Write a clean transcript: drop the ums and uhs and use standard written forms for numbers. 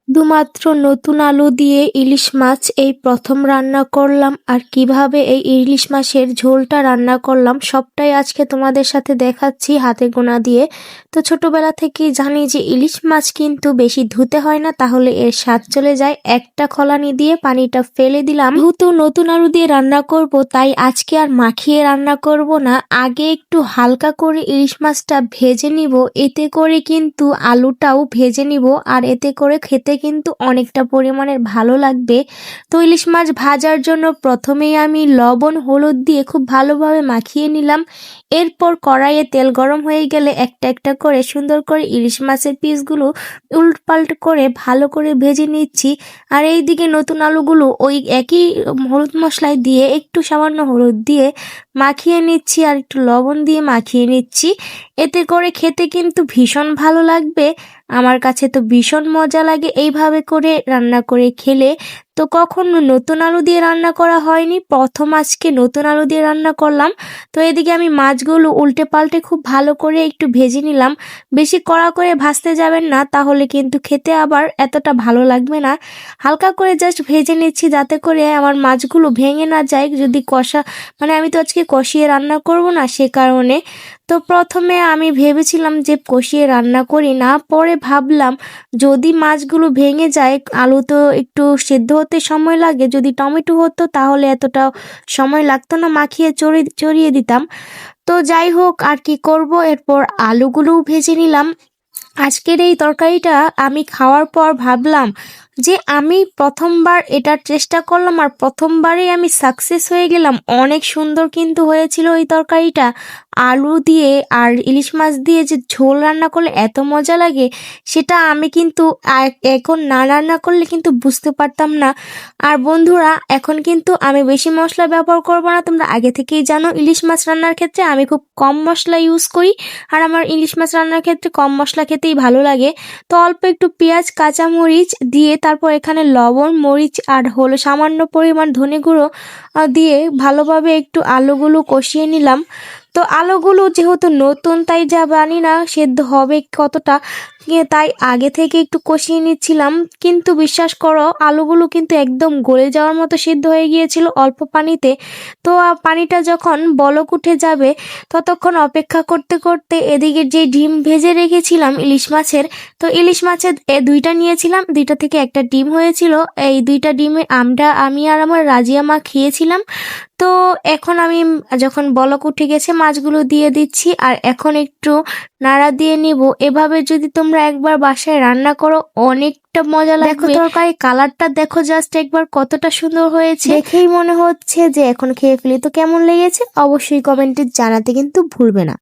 শুধুমাত্র নতুন আলু দিয়ে ইলিশ মাছ এই প্রথম রান্না করলাম, আর কিভাবে এই ইলিশ মাছের ঝোলটা রান্না করলাম সবটাই আজকে তোমাদের সাথে দেখাচ্ছি হাতে গোনা দিয়ে। তো ছোটবেলা থেকেই জানি যে ইলিশ মাছ কিন্তু বেশি ধুতে হয় না, তাহলে এর স্বাদ চলে যায়। একটা খলানি দিয়ে পানিটা ফেলে দিলাম। যেহেতু নতুন আলু দিয়ে রান্না করব, তাই আজকে আর মাখিয়ে রান্না করব না, আগে একটু হালকা করে ইলিশ মাছটা ভেজে নিব। এতে করে কিন্তু আলুটাও ভেজে নিব, আর এতে করে খেতে কিন্তু অনেকটা পরিমাণের ভালো লাগবে। তো ইলিশ মাছ ভাজার জন্য প্রথমেই আমি লবণ হলুদ দিয়ে খুব ভালোভাবে মাখিয়ে নিলাম। এরপর কড়াইয়ে তেল গরম হয়ে গেলে একটা একটা করে সুন্দর করে ইলিশ মাছের পিসগুলো উল্টপাল্ট করে ভালো করে ভেজে নিচ্ছি। আর এইদিকে নতুন আলুগুলো ওই একই হলুদ মশলায় দিয়ে একটু সামান্য হলুদ দিয়ে মাখিয়ে নিচ্ছি, আর একটু লবণ দিয়ে মাখিয়ে নিচ্ছি। এতে করে খেতে কিন্তু ভীষণ ভালো লাগবে। আমার কাছে তো ভীষণ মজা লাগে এইভাবে করে রান্না করে খেলে। তো কখনো নতুন আলু দিয়ে রান্না করা হয়নি, প্রথম আজকে নতুন আলু দিয়ে রান্না করলাম। তো এদিকে আমি মাছগুলো উল্টে পাল্টে খুব ভালো করে একটু ভেজে নিলাম। বেশি কড়া করে ভাজতে যাবেন না, তাহলে কিন্তু খেতে আবার এতটা ভালো লাগবে না। হালকা করে জাস্ট ভেজে নিচ্ছি, যাতে করে আমার মাছগুলো ভেঙে না যায়। যদি কষা আমি তো আজকে কষিয়ে রান্না করব না, সে কারণে। তো প্রথমে আমি ভেবেছিলাম যে কষিয়ে রান্না করি না, পরে ভাবলাম যদি মাছগুলো ভেঙে যায়, আলু তো একটু সেদ্ধ হতে সময় লাগে, যদি টমেটো হতো তাহলে এতটা সময় লাগতো না, মাখিয়ে চড়িয়ে দিতাম। তো যাই হোক, আর কি করব, এরপর আলুগুলোও ভেজে নিলাম। আজকের এই তরকারিটা আমি খাওয়ার পর ভাবলাম যে আমি প্রথমবার এটার চেষ্টা করলাম, আর প্রথমবারেই আমি সাকসেস হয়ে গেলাম। অনেক সুন্দর কিন্তু হয়েছিল এই তরকারিটা। আলু দিয়ে আর ইলিশ মাছ দিয়ে যে ঝোল রান্না করলে এত মজা লাগে, সেটা আমি কিন্তু এখন না রান্না করলে কিন্তু বুঝতে পারতাম না। আর বন্ধুরা, এখন কিন্তু আমি বেশি মশলা ব্যবহার করব না। তোমরা আগে থেকেই জানো ইলিশ মাছ রান্নার ক্ষেত্রে আমি খুব কম মশলা ইউজ করি, আর আমার ইলিশ মাছ রান্নার ক্ষেত্রে কম মশলা খেতেই ভালো লাগে। তো অল্প একটু পেঁয়াজ কাঁচামরিচ দিয়ে তারপর এখানে লবণ মরিচ আর হলো সামান্য পরিমাণ ধনে গুঁড়ো দিয়ে ভালোভাবে একটু আলুগুলো কষিয়ে নিলাম। তো আলুগুলো যেহেতু নতুন, তাই যা জানি না সেদ্ধ হবে কতটা, তাই আগে থেকে একটু কষিয়ে নিচ্ছিলাম। কিন্তু বিশ্বাস করো, আলুগুলো কিন্তু একদম গলে যাওয়ার মতো সিদ্ধ হয়ে গিয়েছিল অল্প পানিতে। তো পানিটা যখন বলক উঠে যাবে, ততক্ষণ অপেক্ষা করতে করতে এদিকে যে ডিম ভেজে রেখেছিলাম ইলিশ মাছের, তো ইলিশ মাছের দুইটা নিয়েছিলাম, দুইটা থেকে একটা ডিম হয়েছিল। এই দুইটা ডিমে আমি আর আমার রাজিয়া মা খেয়েছিলাম। তো এখন আমি যখন বলক উঠে গেছে, মাছগুলো দিয়ে দিচ্ছি, আর এখন একটু নাড়া দিয়ে নিব। এভাবে যদি তোমরা একবার বাসায় রান্না করো, অনেকটা মজা লাগবে। দেখো তরকারি কালারটা দেখো জাস্ট একবার কতটা সুন্দর হয়েছে, দেখেই মনে হচ্ছে যে এখন খেয়ে ফেলি। তো কেমন লেগেছে অবশ্যই কমেন্টে জানাতে কিন্তু ভুলবে না।